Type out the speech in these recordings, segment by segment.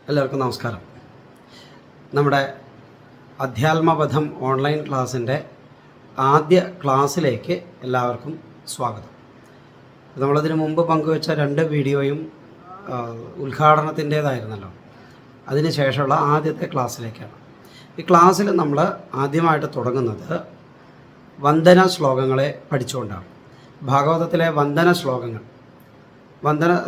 എല്ലാവർക്കും നമസ്കാരം. നമ്മുടെ അധ്യാത്മപഥം ഓൺലൈൻ ക്ലാസ്സിൻ്റെ ആദ്യ ക്ലാസ്സിലേക്ക് എല്ലാവർക്കും സ്വാഗതം. നമ്മളതിനു മുമ്പ് പങ്കുവച്ച 2 വീഡിയോയും ഉദ്ഘാടനത്തിൻ്റേതായിരുന്നല്ലോ. അതിനുശേഷമുള്ള ആദ്യത്തെ ക്ലാസ്സിലേക്കാണ്. ഈ ക്ലാസ്സിൽ നമ്മൾ ആദ്യമായിട്ട് തുടങ്ങുന്നത് വന്ദന ശ്ലോകങ്ങളെ പഠിച്ചുകൊണ്ടാണ്. ഭാഗവതത്തിലെ വന്ദന ശ്ലോകങ്ങൾ,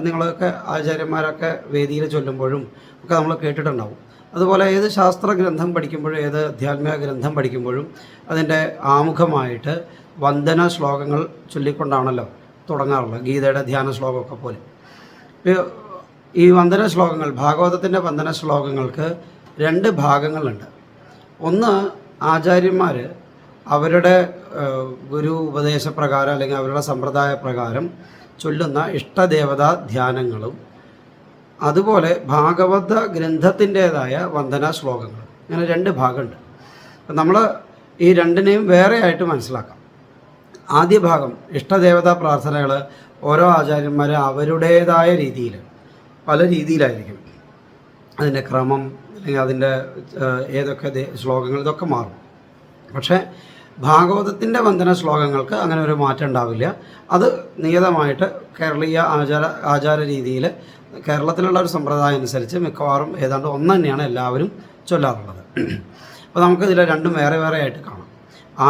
നിങ്ങളൊക്കെ ആചാര്യന്മാരൊക്കെ വേദിയിൽ ചൊല്ലുമ്പോഴും ഒക്കെ നമ്മൾ കേട്ടിട്ടുണ്ടാവും. അതുപോലെ ഏത് ശാസ്ത്ര ഗ്രന്ഥം പഠിക്കുമ്പോഴും ഏത് ആധ്യാത്മിക ഗ്രന്ഥം പഠിക്കുമ്പോഴും അതിൻ്റെ ആമുഖമായിട്ട് വന്ദന ശ്ലോകങ്ങൾ ചൊല്ലിക്കൊണ്ടാണല്ലോ തുടങ്ങാറുള്ളത്. ഗീതയുടെ ധ്യാന ശ്ലോകമൊക്കെ പോലെ ഈ വന്ദന ശ്ലോകങ്ങൾ, ഭാഗവതത്തിൻ്റെ വന്ദന ശ്ലോകങ്ങൾക്ക് 2 ഭാഗങ്ങളുണ്ട്. ഒന്ന്, ആചാര്യന്മാർ അവരുടെ ഗുരു ഉപദേശപ്രകാരം അല്ലെങ്കിൽ അവരുടെ സമ്പ്രദായ പ്രകാരം ചൊല്ലുന്ന ഇഷ്ടദേവതാ ധ്യാനങ്ങളും അതുപോലെ ഭാഗവത ഗ്രന്ഥത്തിൻ്റേതായ വന്ദനാ ശ്ലോകങ്ങൾ, അങ്ങനെ 2 ഭാഗമുണ്ട്. അപ്പം നമ്മൾ ഈ 2നെയും വേറെ ആയിട്ട് മനസ്സിലാക്കാം. ആദ്യ ഭാഗം ഇഷ്ടദേവതാ പ്രാർത്ഥനകൾ ഓരോ ആചാര്യന്മാരും അവരുടേതായ രീതിയിൽ, പല രീതിയിലായിരിക്കും അതിൻ്റെ ക്രമം അല്ലെങ്കിൽ അതിൻ്റെ ഏതൊക്കെ ശ്ലോകങ്ങൾ ഇതൊക്കെ മാറും. പക്ഷേ ഭാഗവതത്തിൻ്റെ വന്ദന ശ്ലോകങ്ങൾക്ക് അങ്ങനെ ഒരു മാറ്റം ഉണ്ടാവില്ല. അത് നിയതമായിട്ട് കേരളീയ ആചാര രീതിയിൽ കേരളത്തിലുള്ള ഒരു സമ്പ്രദായം അനുസരിച്ച് മിക്കവാറും ഏതാണ്ട് ഒന്ന് തന്നെയാണ് എല്ലാവരും ചൊല്ലാറുള്ളത്. അപ്പോൾ നമുക്കിതിൽ 2ഉം വേറെ വേറെ ആയിട്ട് കാണാം.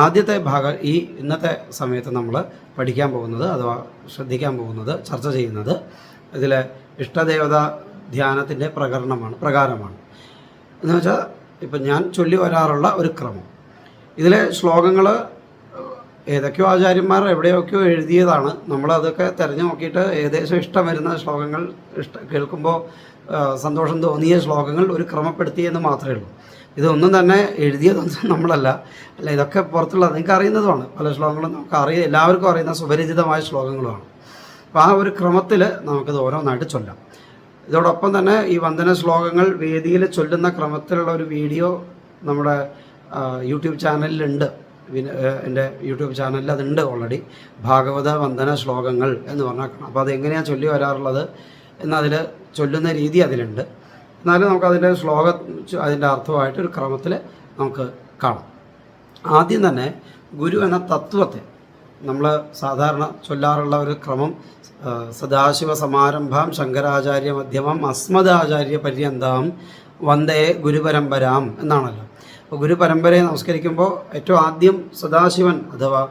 ആദ്യത്തെ ഭാഗം ഈ ഇന്നത്തെ സമയത്ത് നമ്മൾ പഠിക്കാൻ പോകുന്നത് അഥവാ ശ്രദ്ധിക്കാൻ പോകുന്നത്, ചർച്ച ചെയ്യുന്നത് ഇതിലെ ഇഷ്ടദേവതാ ധ്യാനത്തിൻ്റെ പ്രകാരമാണ്. എന്ന് വെച്ചാൽ ഇപ്പം ഞാൻ ചൊല്ലി വരാറുള്ള ഒരു ക്രമം. ഇതിലെ ശ്ലോകങ്ങൾ ഏതൊക്കെയോ ആചാര്യന്മാർ എവിടെയൊക്കെയോ എഴുതിയതാണ്. നമ്മളതൊക്കെ തിരഞ്ഞു നോക്കിയിട്ട് ഏകദേശം ഇഷ്ടം വരുന്ന ശ്ലോകങ്ങൾ, കേൾക്കുമ്പോൾ സന്തോഷം തോന്നിയ ശ്ലോകങ്ങൾ ഒരു ക്രമപ്പെടുത്തിയെന്ന് മാത്രമേ ഉള്ളൂ. ഇതൊന്നും തന്നെ എഴുതിയതൊന്നും നമ്മളല്ല, അല്ല, ഇതൊക്കെ പുറത്തുള്ള നിങ്ങൾക്ക് അറിയുന്നതുമാണ്. പല ശ്ലോകങ്ങളും നമുക്ക് എല്ലാവർക്കും അറിയുന്ന സുപരിചിതമായ ശ്ലോകങ്ങളുമാണ്. അപ്പോൾ ആ ഒരു ക്രമത്തിൽ നമുക്കിത് ഓരോന്നായിട്ട് ചൊല്ലാം. ഇതോടൊപ്പം തന്നെ ഈ വന്ദന ശ്ലോകങ്ങൾ വേദിയിൽ ചൊല്ലുന്ന ക്രമത്തിലുള്ള ഒരു വീഡിയോ നമ്മുടെ യൂട്യൂബ് ചാനലിലുണ്ട്. എൻ്റെ യൂട്യൂബ് ചാനലിൽ അതുണ്ട് ഓൾറെഡി. ഭാഗവത വന്ദന ശ്ലോകങ്ങൾ എന്ന് പറഞ്ഞാൽ കാണാം. അപ്പോൾ അതെങ്ങനെയാണ് ചൊല്ലി വരാറുള്ളത് എന്നതിൽ ചൊല്ലുന്ന രീതി അതിലുണ്ട്. എന്നാലും നമുക്കതിൻ്റെ അതിൻ്റെ അർത്ഥമായിട്ടൊരു ക്രമത്തിൽ നമുക്ക് കാണാം. ആദ്യം തന്നെ ഗുരു എന്ന തത്വത്തെ നമ്മൾ സാധാരണ ചൊല്ലാറുള്ള ഒരു ക്രമം സദാശിവ സമാരംഭം ശങ്കരാചാര്യ മധ്യമം അസ്മദാചാര്യ പര്യന്തം വന്ദേ ഗുരുപരമ്പരാം എന്നാണല്ലോ. അപ്പോൾ ഗുരുപരമ്പരയെ നമസ്കരിക്കുമ്പോൾ ഏറ്റവും ആദ്യം സദാശിവൻ അഥവാ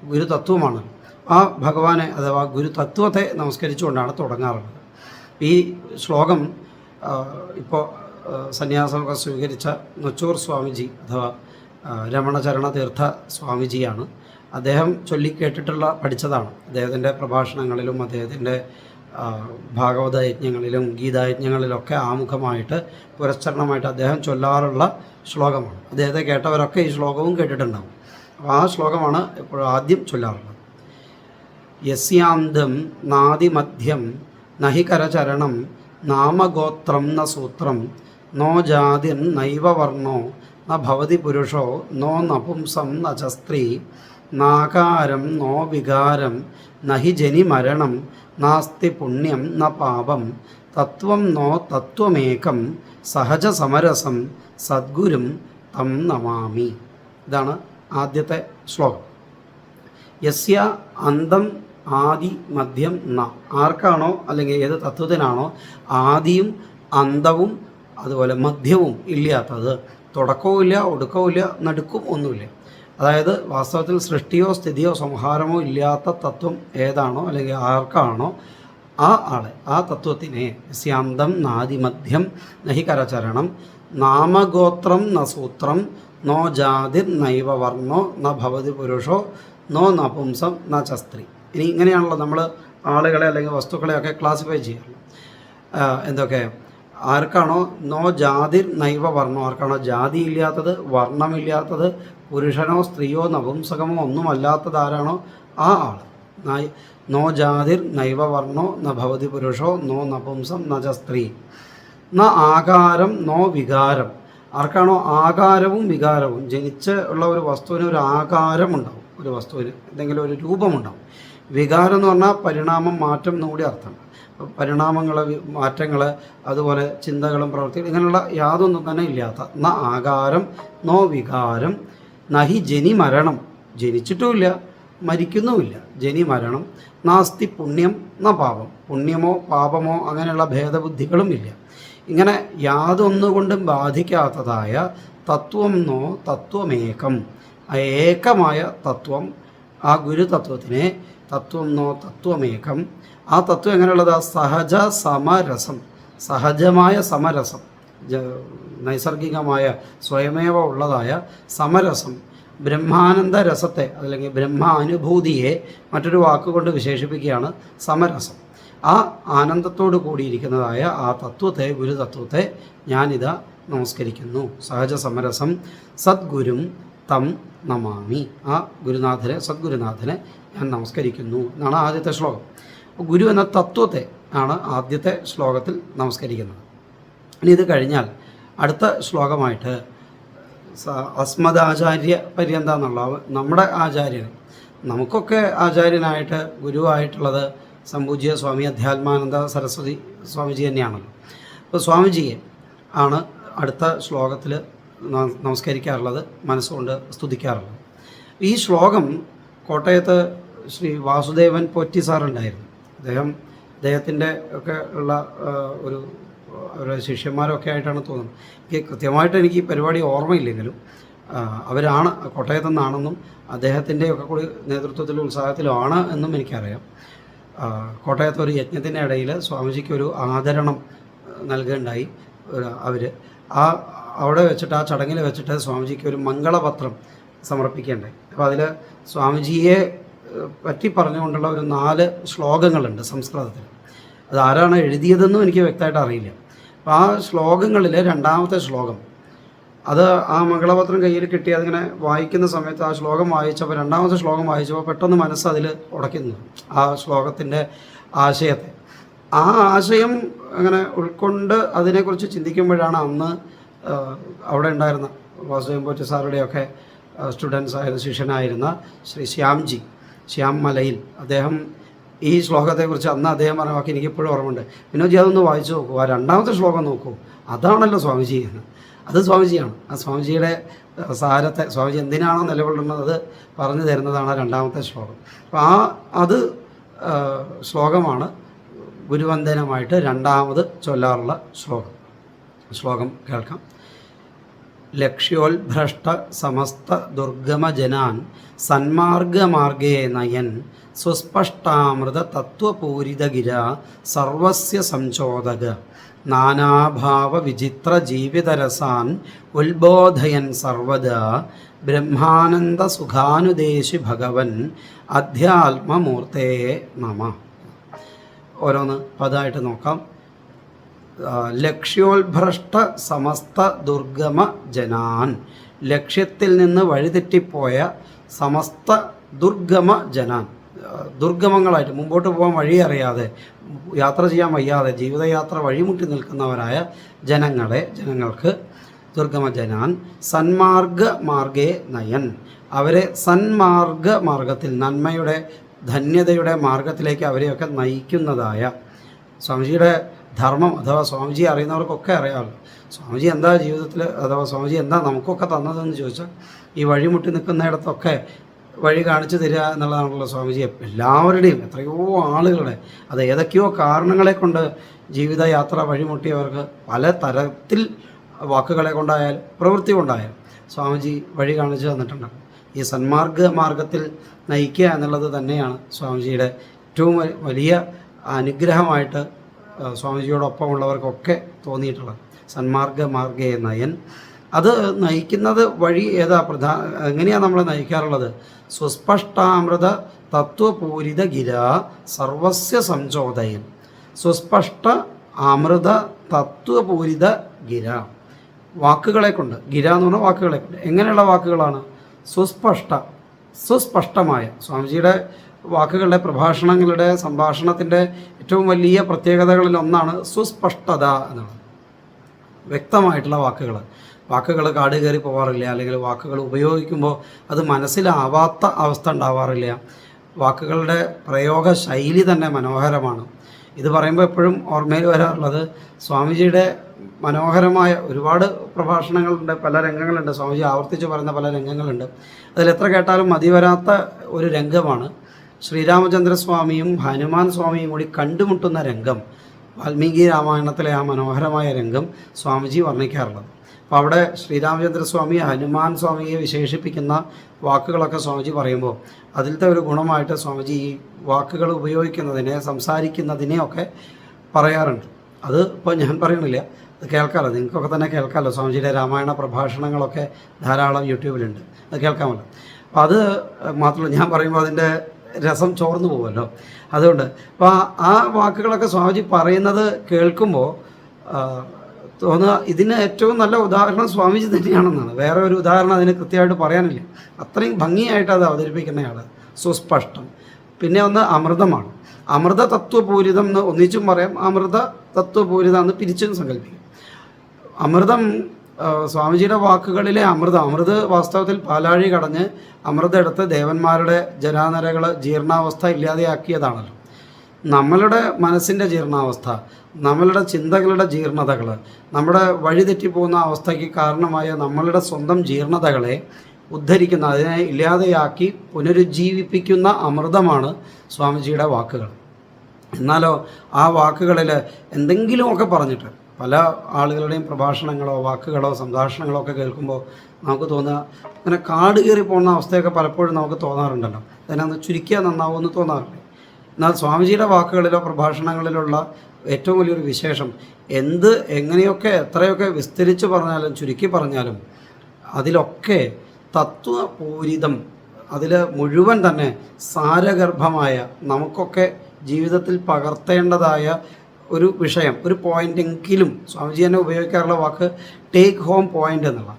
ഗുരുതത്വമാണ്. ആ ഭഗവാനെ അഥവാ ഗുരുതത്വത്തെ നമസ്കരിച്ചുകൊണ്ടാണ് തുടങ്ങാറുള്ളത്. ഈ ശ്ലോകം ഇപ്പോൾ സന്യാസമൊക്കെ സ്വീകരിച്ച നൊച്ചൂർ സ്വാമിജി അഥവാ രമണചരണ തീർത്ഥ സ്വാമിജിയാണ്. അദ്ദേഹം ചൊല്ലിക്കേട്ടിട്ടുള്ള പഠിച്ചതാണ്. അദ്ദേഹത്തിൻ്റെ പ്രഭാഷണങ്ങളിലും അദ്ദേഹത്തിൻ്റെ ഭാഗവത യജ്ഞങ്ങളിലും ഗീതായജ്ഞങ്ങളിലൊക്കെ ആമുഖമായിട്ട് പുരസ്ചരണമായിട്ട് അദ്ദേഹം ചൊല്ലാറുള്ള ശ്ലോകമാണ്. അദ്ദേഹത്തെ കേട്ടവരൊക്കെ ഈ ശ്ലോകവും കേട്ടിട്ടുണ്ടാവും. അപ്പോൾ ആ ശ്ലോകമാണ് എപ്പോഴും ആദ്യം ചൊല്ലാറുള്ളത്. യസ്യാന്തം നാദിമധ്യം നഹി കരചരണം നാമഗോത്രം ന സൂത്രം നോ ജാതിർ നൈവ വർണ്ണോ ന ഭവതി പുരുഷോ നോ നപുംസം ന ച സ്ത്രീ നാകാരം നോ വികാരം നഹി ജനി മരണം നാസ്തി പുണ്യം ന പാപം തത്വം നോ തത്വമേകം സഹജ സമരസം സദ്ഗുരും തം നമാമി. ഇതാണ് ആദ്യത്തെ ശ്ലോകം. യസ്യ അന്തം ആദി മധ്യം ന, ആർക്കാണോ അല്ലെങ്കിൽ ഏത് തത്വത്തിനാണോ ആദിയും അന്തവും അതുപോലെ മധ്യവും ഇല്ലാത്തത്, തുടക്കവും ഇല്ല ഒടുക്കവും ഇല്ല നടുക്കും ഒന്നുമില്ല, അതായത് വാസ്തവത്തിൽ സൃഷ്ടിയോ സ്ഥിതിയോ സംഹാരമോ ഇല്ലാത്ത തത്വം ഏതാണോ അല്ലെങ്കിൽ ആർക്കാണോ ആ ആളെ, ആ തത്വത്തിനെ സ്യാന്തം നാദിമധ്യം നഹി കരചരണം നാമഗോത്രം ന സൂത്രം നോ ജാതിർ നൈവ വർണ്ണോ ന ഭവതി പുരുഷോ നോ നപുംസം ന ച സ്ത്രീ. ഇനി ഇങ്ങനെയാണല്ലോ നമ്മൾ ആളുകളെ അല്ലെങ്കിൽ വസ്തുക്കളെയൊക്കെ ക്ലാസിഫൈ ചെയ്യാറുള്ളത്. എന്തൊക്കെ ആർക്കാണോ നോ ജാതിർ നൈവ വർണ്ണോ, ആർക്കാണോ ജാതി ഇല്ലാത്തത്, വർണ്ണമില്ലാത്തത്, പുരുഷനോ സ്ത്രീയോ നപുംസകമോ ഒന്നുമല്ലാത്തത് ആരാണോ ആ ആൾ. നോ ജാതിർ നൈവ വർണ്ണോ ന ഭവതി പുരുഷോ നോ നപുംസം ന ച സ്ത്രീ ന ആകാരം നോ വികാരം, ആർക്കാണോ ആകാരവും വികാരവും, ജനിച്ച് ഉള്ള ഒരു വസ്തുവിന് ഒരു ആകാരമുണ്ടാവും, ഒരു വസ്തുവിന് എന്തെങ്കിലും ഒരു രൂപമുണ്ടാവും. വികാരം എന്ന് പറഞ്ഞാൽ പരിണാമം, മാറ്റം എന്നുകൂടി അർത്ഥം. പരിണാമങ്ങൾ, മാറ്റങ്ങൾ, അതുപോലെ ചിന്തകളും പ്രവൃത്തികളും ഇങ്ങനെയുള്ള യാതൊന്നും തന്നെ ഇല്ലാത്ത ന ആകാരം നോ വികാരം നഹി ജനി മരണം, ജനിച്ചിട്ടുമില്ല മരിക്കുന്നുമില്ല, ജനി മരണം, നാസ്തി പുണ്യം ന പാപം, പുണ്യമോ പാപമോ അങ്ങനെയുള്ള ഭേദബുദ്ധികളും ഇല്ല. ഇങ്ങനെ യാതൊന്നുകൊണ്ടും ബാധിക്കാത്തതായ തത്വം നോ തത്വമേകം, ഏകമായ തത്വം, ആ ഗുരുതത്വത്തിനെ തത്വം നോ തത്വമേകം, ആ തത്വം എങ്ങനെയുള്ളത്? സഹജ സമരസം, സഹജമായ സമരസം, നൈസർഗികമായ സ്വയമേവ ഉള്ളതായ സമരസം, ബ്രഹ്മാനന്ദ രസത്തെ അല്ലെങ്കിൽ ബ്രഹ്മാനുഭൂതിയെ മറ്റൊരു വാക്കുകൊണ്ട് വിശേഷിപ്പിക്കുകയാണ് സമരസം. ആ ആനന്ദത്തോട് കൂടിയിരിക്കുന്നതായ ആ തത്വത്തെ, ഗുരുതത്വത്തെ ഞാനിതാ നമസ്കരിക്കുന്നു. സഹജ സമരസം സദ്ഗുരും തം നമാമി, ആ ഗുരുനാഥനെ, സദ്ഗുരുനാഥനെ ഞാൻ നമസ്കരിക്കുന്നു എന്നാണ് ആദ്യത്തെ ശ്ലോകം. ഗുരു എന്ന തത്വത്തെ ആണ് ആദ്യത്തെ ശ്ലോകത്തിൽ നമസ്കരിക്കുന്നത്. ഇനി ഇത് കഴിഞ്ഞാൽ അടുത്ത ശ്ലോകമായിട്ട് അസ്മദാചാര്യ പര്യന്ത എന്നുള്ള നമ്മുടെ ആചാര്യൻ, നമുക്കൊക്കെ ആചാര്യനായിട്ട് ഗുരുവായിട്ടുള്ളത് സംപൂജ്യ സ്വാമി അധ്യാത്മാനന്ദ സരസ്വതി സ്വാമിജി തന്നെയാണല്ലോ. അപ്പോൾ സ്വാമിജിയെ ആണ് അടുത്ത ശ്ലോകത്തിൽ നമസ്കരിക്കാറുള്ളത്, മനസ്സുകൊണ്ട് സ്തുതിക്കാറുള്ളത്. ഈ ശ്ലോകം കോട്ടയത്ത് ശ്രീ വാസുദേവൻ പോറ്റി സാറുണ്ടായിരുന്നു. അദ്ദേഹത്തിൻ്റെ ഒക്കെ ഉള്ള അവരുടെ ശിഷ്യന്മാരൊക്കെ ആയിട്ടാണ് തോന്നുന്നത്. കൃത്യമായിട്ട് എനിക്ക് ഈ പരിപാടി ഓർമ്മയില്ലെങ്കിലും അവരാണ്, കോട്ടയത്തു നിന്നാണെന്നും അദ്ദേഹത്തിൻ്റെയൊക്കെ കൂടി നേതൃത്വത്തിലും ഉത്സാഹത്തിലുമാണ് എന്നും എനിക്കറിയാം. കോട്ടയത്ത് ഒരു യജ്ഞത്തിൻ്റെ ഇടയിൽ സ്വാമിജിക്കൊരു ആദരണം നൽകുകയുണ്ടായി. അവർ അവിടെ വെച്ചിട്ട്, ആ ചടങ്ങിൽ വെച്ചിട്ട് സ്വാമിജിക്ക് ഒരു മംഗളപത്രം സമർപ്പിക്കുകയുണ്ടായി. അപ്പോൾ അതിൽ സ്വാമിജിയെ പറ്റി പറഞ്ഞുകൊണ്ടുള്ള ഒരു 4 ശ്ലോകങ്ങളുണ്ട് സംസ്കൃതത്തിൽ. അതാരാണ് എഴുതിയതെന്നും എനിക്ക് വ്യക്തമായിട്ട് അറിയില്ല. അപ്പോൾ ആ ശ്ലോകങ്ങളിൽ രണ്ടാമത്തെ ശ്ലോകം, അത് ആ മംഗളപത്രം കയ്യിൽ കിട്ടി അതിങ്ങനെ വായിക്കുന്ന സമയത്ത് ആ ശ്ലോകം വായിച്ചപ്പോൾ, രണ്ടാമത്തെ ശ്ലോകം വായിച്ചപ്പോൾ പെട്ടെന്ന് മനസ്സ് അതിൽ ഉടയ്ക്കുന്നു ആ ശ്ലോകത്തിൻ്റെ ആശയത്തെ. ആ ആശയം അങ്ങനെ ഉൾക്കൊണ്ട് അതിനെക്കുറിച്ച് ചിന്തിക്കുമ്പോഴാണ് അന്ന് അവിടെ ഉണ്ടായിരുന്ന വാസുദേവൻ പോറ്റി സാറുടെയൊക്കെ സ്റ്റുഡൻസ് ആയിരുന്ന, ശിഷ്യനായിരുന്ന ശ്രീ ശ്യാം മലയിൽ, അദ്ദേഹം ഈ ശ്ലോകത്തെക്കുറിച്ച് അന്ന് അദ്ദേഹം പറഞ്ഞ വാക്ക് എനിക്കിപ്പോഴും ഓർമ്മയുണ്ട്. വിനോദ് അതൊന്ന് വായിച്ചു നോക്കൂ, ആ രണ്ടാമത്തെ ശ്ലോകം നോക്കൂ, അതാണല്ലോ സ്വാമിജി എന്ന്. അത് സ്വാമിജിയാണ്. ആ സ്വാമിജിയുടെ സാരത്തെ, സ്വാമിജി എന്തിനാണോ നിലകൊള്ളുന്നത് അത് പറഞ്ഞു തരുന്നതാണ് ആ രണ്ടാമത്തെ ശ്ലോകം. അപ്പോൾ അത് ശ്ലോകമാണ് ഗുരുവന്ദനമായിട്ട് രണ്ടാമത് ചൊല്ലാറുള്ള ശ്ലോകം കേൾക്കാം. ലക്ഷ്യോത്ഭ്രഷ്ട സമസ്ത ദുർഗമജനാൻ സന്മാർഗമാർഗേ നയൻ സുസ്പഷ്ടാമൃത തത്വപൂരിതഗിര സർവസ്യ സംചോദക നാനാഭാവ വിചിത്ര ജീവിതരസാൻ ഉത്ബോധയൻ സർവദാ ബ്രഹ്മാനന്ദ സുഖാനുദേശി ഭഗവൻ അധ്യാത്മമൂർത്തേ നമ. ഓരോന്ന് പദമായിട്ട് നോക്കാം. ലക്ഷ്യോത്ഭ്രഷ്ട സമസ്ത ദുർഗമ ജനാൻ, ലക്ഷ്യത്തിൽ നിന്ന് വഴിതെറ്റിപ്പോയ സമസ്ത ദുർഗമ ജനാൻ, ദുർഗമങ്ങളായിട്ട് മുമ്പോട്ട് പോകാൻ വഴി അറിയാതെ, യാത്ര ചെയ്യാൻ വയ്യാതെ ജീവിതയാത്ര വഴിമുട്ടി നിൽക്കുന്നവരായ ജനങ്ങൾക്ക് ദുർഗമ ജനാൻ സന്മാർഗമാർഗേ നയൻ, അവരെ സന്മാർഗമാർഗത്തിൽ, നന്മയുടെ ധന്യതയുടെ മാർഗത്തിലേക്ക് അവരെയൊക്കെ നയിക്കുന്നതായ സ്വാമിജിയുടെ ധർമ്മം, അഥവാ സ്വാമിജി അറിയുന്നവർക്കൊക്കെ അറിയാമല്ലോ. സ്വാമിജി എന്താ ജീവിതത്തിൽ, അഥവാ സ്വാമിജി എന്താ നമുക്കൊക്കെ തന്നതെന്ന് ചോദിച്ചാൽ ഈ വഴിമുട്ടി നിൽക്കുന്നിടത്തൊക്കെ വഴി കാണിച്ചു തരിക എന്നുള്ളതാണല്ലോ സ്വാമിജി. എല്ലാവരുടെയും, എത്രയോ ആളുകളുടെ, അത് ഏതൊക്കെയോ കാരണങ്ങളെ കൊണ്ട് ജീവിതയാത്ര വഴിമുട്ടിയവർക്ക് പല തരത്തിൽ വാക്കുകളെ കൊണ്ടായാലും പ്രവൃത്തി കൊണ്ടായാലും സ്വാമിജി വഴി കാണിച്ചു തന്നിട്ടുണ്ട്. ഈ മാർഗത്തിൽ നയിക്കുക എന്നുള്ളത് തന്നെയാണ് സ്വാമിജിയുടെ ഏറ്റവും വലിയ അനുഗ്രഹമായിട്ട് സ്വാമിജിയോടൊപ്പമുള്ളവർക്കൊക്കെ തോന്നിയിട്ടുള്ളത്. മാർഗേ നയൻ, അത് നയിക്കുന്നത് വഴി ഏതാ എങ്ങനെയാണ് നമ്മളെ നയിക്കാറുള്ളത്? സുസ്പഷ്ടാമൃത തത്വപൂരിത ഗിര സർവസ്യ സംചോദയൻ. സുസ്പഷ്ട അമൃത തത്വപൂരിത ഗിര, വാക്കുകളെ കൊണ്ട്, ഗിര എന്ന് പറഞ്ഞാൽ വാക്കുകളെ കൊണ്ട്. എങ്ങനെയുള്ള വാക്കുകളാണ്? സുസ്പഷ്ടമായ, സ്വാമിജിയുടെ വാക്കുകളുടെ, പ്രഭാഷണങ്ങളുടെ, സംഭാഷണത്തിൻ്റെ ഏറ്റവും വലിയ പ്രത്യേകതകളിൽ ഒന്നാണ് സുസ്പഷ്ടത എന്നുള്ളത്. വ്യക്തമായിട്ടുള്ള വാക്കുകൾ കാട് കയറി പോകാറില്ല, അല്ലെങ്കിൽ വാക്കുകൾ ഉപയോഗിക്കുമ്പോൾ അത് മനസ്സിലാവാത്ത അവസ്ഥ ഉണ്ടാവാറില്ല. വാക്കുകളുടെ പ്രയോഗ ശൈലി തന്നെ മനോഹരമാണ്. ഇത് പറയുമ്പോൾ എപ്പോഴും ഓർമ്മയിൽ വരാറുള്ളത് സ്വാമിജിയുടെ മനോഹരമായ ഒരുപാട് പ്രഭാഷണങ്ങളുണ്ട്, പല രംഗങ്ങളുണ്ട്, സ്വാമിജി ആവർത്തിച്ച് പറയുന്ന പല രംഗങ്ങളുണ്ട്. അതിലെത്ര കേട്ടാലും മതി വരാത്ത ഒരു രംഗമാണ് ശ്രീരാമചന്ദ്രസ്വാമിയും ഹനുമാൻ സ്വാമിയും കൂടി കണ്ടുമുട്ടുന്ന രംഗം. വാൽമീകി രാമായണത്തിലെ ആ മനോഹരമായ രംഗം സ്വാമിജി വർണ്ണിക്കാറുള്ളത്. അപ്പോൾ അവിടെ ശ്രീരാമചന്ദ്രസ്വാമി ഹനുമാൻ സ്വാമിയെ വിശേഷിപ്പിക്കുന്ന വാക്കുകളൊക്കെ സ്വാമിജി പറയുമ്പോൾ അതിലത്തെ ഒരു ഗുണമായിട്ട് സ്വാമിജി ഈ വാക്കുകൾ ഉപയോഗിക്കുന്നതിനെ, സംസാരിക്കുന്നതിനെയൊക്കെ പറയാറുണ്ട്. അത് ഇപ്പോൾ ഞാൻ പറയണില്ല, അത് കേൾക്കാമല്ലോ, നിങ്ങൾക്കൊക്കെ തന്നെ കേൾക്കാമല്ലോ. സ്വാമിജിയുടെ രാമായണ പ്രഭാഷണങ്ങളൊക്കെ ധാരാളം യൂട്യൂബിലുണ്ട്, അത് കേൾക്കാമല്ലോ. അപ്പോൾ അത് മാത്രമല്ല, ഞാൻ പറയുമ്പോൾ അതിൻ്റെ രസം ചോർന്നു പോകുമല്ലോ. അതുകൊണ്ട് അപ്പോൾ ആ വാക്കുകളൊക്കെ സ്വാമിജി പറയുന്നത് കേൾക്കുമ്പോൾ തോന്നുക ഇതിന് ഏറ്റവും നല്ല ഉദാഹരണം സ്വാമിജി തന്നെയാണെന്നാണ്. വേറെ ഒരു ഉദാഹരണം അതിന് കൃത്യമായിട്ട് പറയാനില്ല. അത്രയും ഭംഗിയായിട്ട് അത് അവതരിപ്പിക്കുന്നയാൾ, സുസ്പഷ്ടം. പിന്നെ ഒന്ന് അമൃതമാണ്. അമൃത തത്വപൂരിതം എന്ന് ഒന്നിച്ചും പറയാം, അമൃത തത്വപൂരിതം എന്ന് പിരിച്ചും സങ്കല്പിക്കും. അമൃതം, സ്വാമിജിയുടെ വാക്കുകളിലെ അമൃത് വാസ്തവത്തിൽ പാലാഴി കടഞ്ഞ് അമൃതം എടുത്ത് ദേവന്മാരുടെ ജരാനരകൾ ജീർണാവസ്ഥ ഇല്ലാതെയാക്കിയതാണല്ലോ. നമ്മളുടെ മനസ്സിൻ്റെ ജീർണാവസ്ഥ, നമ്മളുടെ ചിന്തകളുടെ ജീർണതകൾ, നമ്മുടെ വഴിതെറ്റിപ്പോകുന്ന അവസ്ഥയ്ക്ക് കാരണമായ നമ്മളുടെ സ്വന്തം ജീർണതകളെ ഉദ്ധരിക്കുന്ന, അതിനെ ഇല്ലാതെയാക്കി പുനരുജ്ജീവിപ്പിക്കുന്ന അമൃതമാണ് സ്വാമിജിയുടെ വാക്കുകൾ. എന്നാലോ ആ വാക്കുകളിൽ എന്തെങ്കിലുമൊക്കെ പറഞ്ഞിട്ട് പല ആളുകളുടെയും പ്രഭാഷണങ്ങളോ വാക്കുകളോ സംഭാഷണങ്ങളോ ഒക്കെ കേൾക്കുമ്പോൾ നമുക്ക് തോന്നുക അങ്ങനെ കാട് കയറി പോകുന്ന അവസ്ഥയൊക്കെ പലപ്പോഴും നമുക്ക് തോന്നാറുണ്ടല്ലോ. അതിനൊന്ന് ചുരുക്കിയാൽ നന്നാവുമെന്ന് തോന്നാറില്ല. എന്നാൽ സ്വാമിജിയുടെ വാക്കുകളിലോ പ്രഭാഷണങ്ങളിലുള്ള ഏറ്റവും വലിയൊരു വിശേഷം എങ്ങനെയൊക്കെ എത്രയൊക്കെ വിസ്തരിച്ച് പറഞ്ഞാലും ചുരുക്കി പറഞ്ഞാലും അതിലൊക്കെ തത്വപൂരിതം, അതിൽ മുഴുവൻ തന്നെ സാരഗർഭമായ നമുക്കൊക്കെ ജീവിതത്തിൽ പകർത്തേണ്ടതായ ഒരു വിഷയം, ഒരു പോയിൻ്റെങ്കിലും സ്വാമിജി തന്നെ ഉപയോഗിക്കാറുള്ള വാക്ക് ടേക്ക് ഹോം പോയിൻ്റ് എന്നുള്ള,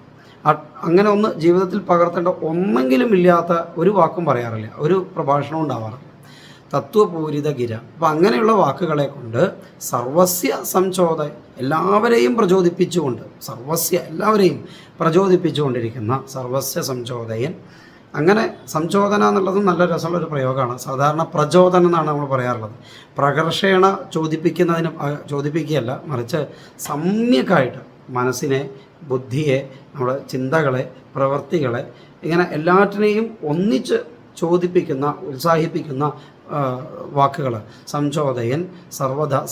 അങ്ങനെ ഒന്ന് ജീവിതത്തിൽ പകർത്തേണ്ട ഒന്നെങ്കിലും ഇല്ലാത്ത ഒരു വാക്കും പറയാറില്ല, ഒരു പ്രഭാഷണവും ഉണ്ടാവാറില്ല. തത്വപൂരിത ഗിര. അപ്പം അങ്ങനെയുള്ള വാക്കുകളെ കൊണ്ട് സർവസ്യ സംചോദ, എല്ലാവരെയും പ്രചോദിപ്പിച്ചുകൊണ്ട്, എല്ലാവരെയും പ്രചോദിപ്പിച്ചുകൊണ്ടിരിക്കുന്ന സർവസ്യ സംചോദയൻ. അങ്ങനെ സംചോദന എന്നുള്ളതും നല്ല രസമുള്ളൊരു പ്രയോഗമാണ്. സാധാരണ പ്രചോദനം എന്നാണ് നമ്മൾ പറയാറുള്ളത്. പ്രകർഷേണ ചോദിപ്പിക്കുകയല്ല, മറിച്ച് സമ്യക്കായിട്ട് മനസ്സിനെ, ബുദ്ധിയെ, നമ്മുടെ ചിന്തകളെ, പ്രവൃത്തികളെ, ഇങ്ങനെ എല്ലാറ്റിനെയും ഒന്നിച്ച് ചോദിപ്പിക്കുന്ന, ഉത്സാഹിപ്പിക്കുന്ന വാക്കുകൾ. സംചോദയൻ,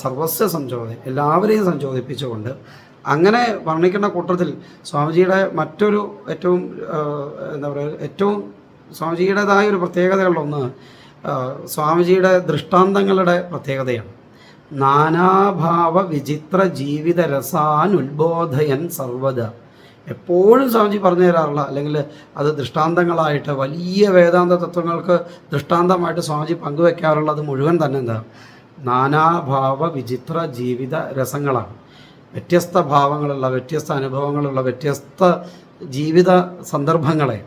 സർവസ്യ സംചോദയൻ, എല്ലാവരെയും സംചോദിപ്പിച്ചുകൊണ്ട് അങ്ങനെ വർണ്ണിക്കുന്ന കൂട്ടത്തിൽ സ്വാമിജിയുടെ മറ്റൊരു ഏറ്റവും ഏറ്റവും സ്വാമിജിയുടേതായ ഒരു പ്രത്യേകതകളിലൊന്ന് സ്വാമിജിയുടെ ദൃഷ്ടാന്തങ്ങളുടെ പ്രത്യേകതയാണ്. നാനാഭാവ വിചിത്ര ജീവിത രസാനുത്ബോധയൻ സർവദ. എപ്പോഴും സ്വാമിജി പറഞ്ഞു തരാറുള്ള, അല്ലെങ്കിൽ അത് ദൃഷ്ടാന്തങ്ങളായിട്ട് വലിയ വേദാന്ത തത്വങ്ങൾക്ക് ദൃഷ്ടാന്തമായിട്ട് സ്വാമിജി പങ്കുവെക്കാറുള്ളത് മുഴുവൻ തന്നെ നാനാഭാവ വിചിത്ര ജീവിത രസങ്ങളാണ്. വ്യത്യസ്ത ഭാവങ്ങളുള്ള, വ്യത്യസ്ത അനുഭവങ്ങളുള്ള, വ്യത്യസ്ത ജീവിത സന്ദർഭങ്ങളെ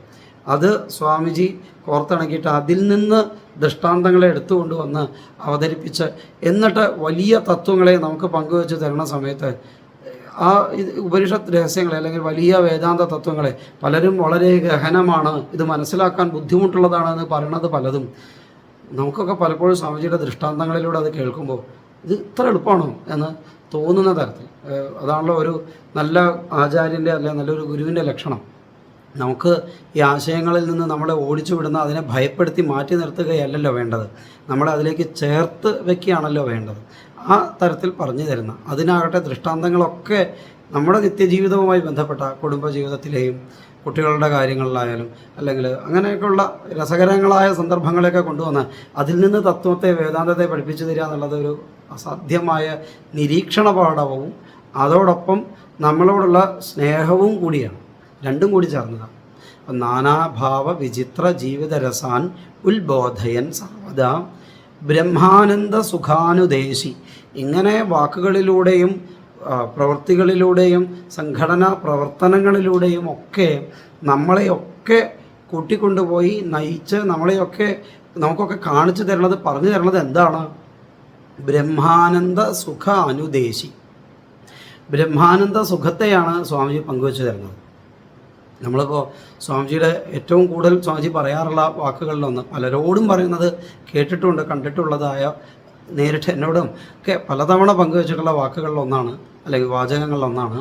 അത് സ്വാമിജി കോർത്തിണക്കിയിട്ട് അതിൽ നിന്ന് ദൃഷ്ടാന്തങ്ങളെ എടുത്തുകൊണ്ടുവന്ന് അവതരിപ്പിച്ച് എന്നിട്ട് വലിയ തത്വങ്ങളെ നമുക്ക് പങ്കുവെച്ച് തരുന്ന സമയത്ത് ആ ഉപനിഷത്ത് രഹസ്യങ്ങളെ അല്ലെങ്കിൽ വലിയ വേദാന്ത തത്വങ്ങളെ പലരും വളരെ ഗഹനമാണ്, ഇത് മനസ്സിലാക്കാൻ ബുദ്ധിമുട്ടുള്ളതാണ് എന്ന് പറയുന്നത് പലതും നമുക്കൊക്കെ പലപ്പോഴും സ്വാമിജിയുടെ ദൃഷ്ടാന്തങ്ങളിലൂടെ അത് കേൾക്കുമ്പോൾ ഇത് ഇത്ര എളുപ്പമാണോ എന്ന് തോന്നുന്ന തരത്തിൽ. അതാണല്ലോ ഒരു നല്ല ആചാര്യൻ്റെ അല്ലെങ്കിൽ നല്ലൊരു ഗുരുവിൻ്റെ ലക്ഷണം. നമുക്ക് ഈ ആശയങ്ങളിൽ നിന്ന് നമ്മളെ ഓടിച്ചു വിടുന്ന, അതിനെ ഭയപ്പെടുത്തി മാറ്റി നിർത്തുകയല്ലല്ലോ വേണ്ടത്, നമ്മളെ അതിലേക്ക് ചേർത്ത് വയ്ക്കുകയാണല്ലോ വേണ്ടത്. ആ തരത്തിൽ പറഞ്ഞു തരുന്ന, അതിനാകട്ടെ ദൃഷ്ടാന്തങ്ങളൊക്കെ നമ്മുടെ നിത്യജീവിതവുമായി ബന്ധപ്പെട്ട കുടുംബജീവിതത്തിലെയും കുട്ടികളുടെ കാര്യങ്ങളിലായാലും അല്ലെങ്കിൽ അങ്ങനെയൊക്കെയുള്ള രസകരങ്ങളായ സന്ദർഭങ്ങളെയൊക്കെ കൊണ്ടുവന്ന് അതിൽ നിന്ന് തത്വത്തെ, വേദാന്തത്തെ പഠിപ്പിച്ചു തരിക എന്നുള്ളത് ഒരു അസാധ്യമായ നിരീക്ഷണ പാഠവും അതോടൊപ്പം നമ്മളോടുള്ള സ്നേഹവും കൂടിയാണ്. രണ്ടും കൂടി ചേർന്നതാണ്. അപ്പം നാനാഭാവ വിചിത്ര ജീവിത രസാൻ ഉത്ബോധയൻ സർവദാ ബ്രഹ്മാനന്ദ സുഖാനുദേശി. ഇങ്ങനെ വാക്കുകളിലൂടെയും പ്രവൃത്തികളിലൂടെയും സംഘടനാ പ്രവർത്തനങ്ങളിലൂടെയും ഒക്കെ നമ്മളെയൊക്കെ കൂട്ടിക്കൊണ്ടുപോയി നയിച്ച് നമുക്കൊക്കെ കാണിച്ചു തരുന്നത്, പറഞ്ഞു തരുന്നത് എന്താണ്? ബ്രഹ്മാനന്ദ സുഖ അനുദേശി. ബ്രഹ്മാനന്ദ സുഖത്തെയാണ് സ്വാമിജി പങ്കുവെച്ചു തരുന്നത്. നമ്മളിപ്പോൾ സ്വാമിജിയുടെ ഏറ്റവും കൂടുതൽ സ്വാമിജി പറയാറുള്ള വാക്കുകളിലൊന്ന്, പലരോടും പറയുന്നത് കേട്ടിട്ടുണ്ട്, കണ്ടിട്ടുള്ളതായ നേരിട്ട് എന്നോടും ഒക്കെ പലതവണ പങ്കുവച്ചിട്ടുള്ള വാക്കുകളിലൊന്നാണ്, അല്ലെങ്കിൽ വാചകങ്ങളിലൊന്നാണ്,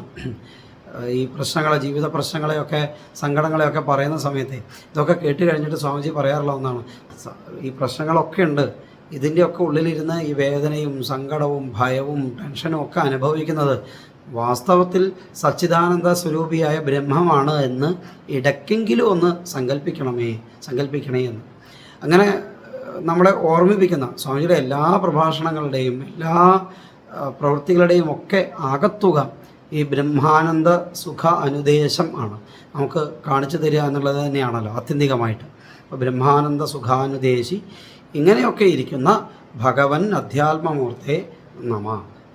ഈ പ്രശ്നങ്ങളെ, ജീവിത പ്രശ്നങ്ങളെയൊക്കെ സങ്കടങ്ങളെയൊക്കെ പറയുന്ന സമയത്ത് ഇതൊക്കെ കേട്ട് കഴിഞ്ഞിട്ട് സ്വാമിജി പറയാറുള്ള ഒന്നാണ്, ഈ പ്രശ്നങ്ങളൊക്കെ ഉണ്ട്, ഇതിൻ്റെയൊക്കെ ഉള്ളിലിരുന്ന് ഈ വേദനയും സങ്കടവും ഭയവും ടെൻഷനും ഒക്കെ അനുഭവിക്കുന്നത് വാസ്തവത്തിൽ സച്ചിദാനന്ദ സ്വരൂപിയായ ബ്രഹ്മമാണ് എന്ന് ഇടയ്ക്കെങ്കിലും ഒന്ന് സങ്കല്പിക്കണേ എന്ന് അങ്ങനെ നമ്മളെ ഓർമ്മിപ്പിക്കുന്ന സ്വാമിജിയുടെ എല്ലാ പ്രഭാഷണങ്ങളുടെയും എല്ലാ പ്രവൃത്തികളുടെയും ഒക്കെ ആകത്തുക ഈ ബ്രഹ്മാനന്ദ സുഖ അനുദേശം ആണ്, നമുക്ക് കാണിച്ചു തരിക എന്നുള്ളത് തന്നെയാണല്ലോ ആത്യന്തികമായിട്ട്. അപ്പോൾ ബ്രഹ്മാനന്ദ സുഖാനുദേശി ഇങ്ങനെയൊക്കെ ഇരിക്കുന്ന ഭഗവൻ അധ്യാത്മമൂർത്തേ നമ,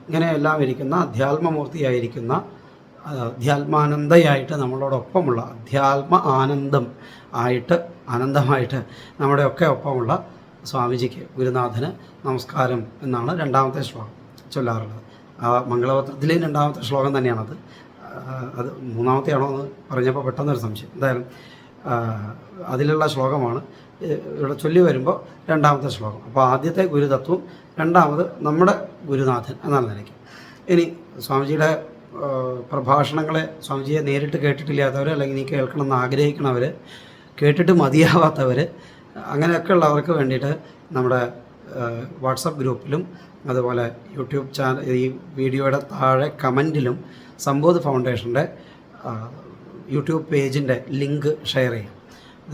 ഇങ്ങനെയെല്ലാം ഇരിക്കുന്ന അധ്യാത്മമൂർത്തിയായിരിക്കുന്ന അധ്യാത്മാനന്ദയായിട്ട് നമ്മളോടൊപ്പമുള്ള അധ്യാത്മ ആനന്ദമായിട്ട് നമ്മുടെയൊക്കെ ഒപ്പമുള്ള സ്വാമിജിക്ക്, ഗുരുനാഥന് നമസ്കാരം എന്നാണ് രണ്ടാമത്തെ ശ്ലോകം ചൊല്ലാറുള്ളത്. ആ മംഗളപത്രത്തിലെ രണ്ടാമത്തെ ശ്ലോകം തന്നെയാണത്. അത് മൂന്നാമത്തെയാണോ എന്ന് പറഞ്ഞപ്പോൾ പെട്ടെന്നൊരു സംശയം. എന്തായാലും അതിലുള്ള ശ്ലോകമാണ് ഇവിടെ ചൊല്ലി വരുമ്പോൾ രണ്ടാമത്തെ ശ്ലോകം. അപ്പോൾ ആദ്യത്തെ ഗുരുതത്വം, രണ്ടാമത് നമ്മുടെ ഗുരുനാഥൻ എന്നാണ് നിലയ്ക്ക്. ഇനി സ്വാമിജിയുടെ പ്രഭാഷണങ്ങളെ സ്വാമിജിയെ നേരിട്ട് കേട്ടിട്ടില്ലാത്തവർ, അല്ലെങ്കിൽ നീ കേൾക്കണമെന്ന് ആഗ്രഹിക്കണവർ, കേട്ടിട്ട് മതിയാവാത്തവർ, അങ്ങനെയൊക്കെ ഉള്ളവർക്ക് വേണ്ടിയിട്ട് നമ്മുടെ വാട്സപ്പ് ഗ്രൂപ്പിലും അതുപോലെ യൂട്യൂബ് ചാനൽ, ഈ വീഡിയോയുടെ താഴെ കമൻറ്റിലും സമ്പോധ് ഫൗണ്ടേഷൻ്റെ യൂട്യൂബ് പേജിൻ്റെ ലിങ്ക് ഷെയർ ചെയ്യാം.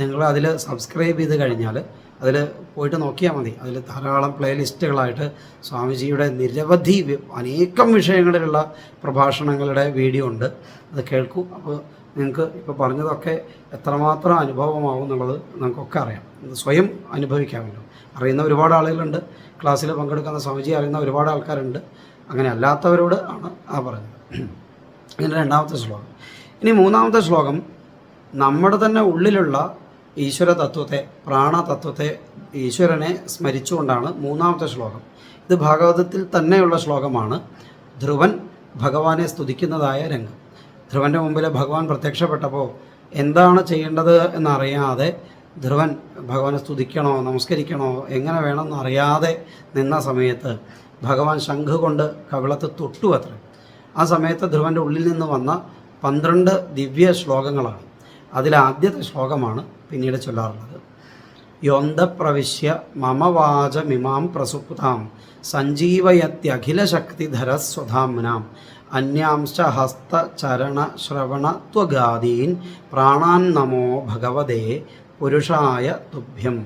നിങ്ങൾ അതിൽ സബ്സ്ക്രൈബ് ചെയ്ത് കഴിഞ്ഞാൽ അതിൽ പോയിട്ട് നോക്കിയാൽ മതി. അതിൽ ധാരാളം പ്ലേലിസ്റ്റുകളായിട്ട് സ്വാമിജിയുടെ നിരവധി അനേകം വിഷയങ്ങളിലുള്ള പ്രഭാഷണങ്ങളുടെ വീഡിയോ ഉണ്ട്. അത് കേൾക്കൂ. അപ്പോൾ നിങ്ങൾക്ക് ഇപ്പോൾ പറഞ്ഞതൊക്കെ എത്രമാത്രം അനുഭവമാവും എന്നുള്ളത് നമുക്കൊക്കെ അറിയാം. സ്വയം അനുഭവിക്കാമല്ലോ. അറിയുന്ന ഒരുപാട് ആളുകളുണ്ട്, ക്ലാസ്സിൽ പങ്കെടുക്കുന്ന സ്വാമിജി അറിയുന്ന ഒരുപാട് ആൾക്കാരുണ്ട്. അങ്ങനെ അല്ലാത്തവരോട് ആണ് പറഞ്ഞത്. ഇങ്ങനെ രണ്ടാമത്തെ ശ്ലോകം. ഇനി മൂന്നാമത്തെ ശ്ലോകം നമ്മുടെ തന്നെ ഉള്ളിലുള്ള ഈശ്വര തത്വത്തെ, പ്രാണതത്വത്തെ, ഈശ്വരനെ സ്മരിച്ചുകൊണ്ടാണ് മൂന്നാമത്തെ ശ്ലോകം. ഇത് ഭാഗവതത്തിൽ തന്നെയുള്ള ശ്ലോകമാണ്. ധ്രുവൻ ഭഗവാനെ സ്തുതിക്കുന്നതായ രംഗം. ധ്രുവൻ്റെ മുമ്പിൽ ഭഗവാൻ പ്രത്യക്ഷപ്പെട്ടപ്പോൾ എന്താണ് ചെയ്യേണ്ടത് എന്നറിയാതെ ധ്രുവൻ ഭഗവാനെ സ്തുതിക്കണോ നമസ്കരിക്കണോ എങ്ങനെ വേണമെന്ന് അറിയാതെ നിന്ന സമയത്ത് ഭഗവാൻ ശംഖ് കൊണ്ട് കവിളത്ത് തൊട്ടു അത്ര. ആ സമയത്ത് ധ്രുവൻ്റെ ഉള്ളിൽ നിന്ന് വന്ന 12 ദിവ്യ ശ്ലോകങ്ങളാണ്. അതിലാദ്യത്തെ ശ്ലോകമാണ് പിന്നീട് ചൊല്ലാറുള്ളത്. യോന്തപ്രവിശ്യ മമ വാചമിമാം പ്രസുപ്താം സഞ്ജീവയത്യഖിലശക്തിധരസ്വധാംനാം അന്യാംശ ഹസ്തചരണ ശ്രവണ ത്വഗാദീൻ പ്രാണാൻ നമോ ഭഗവതേ പുരുഷായ തുഭ്യം.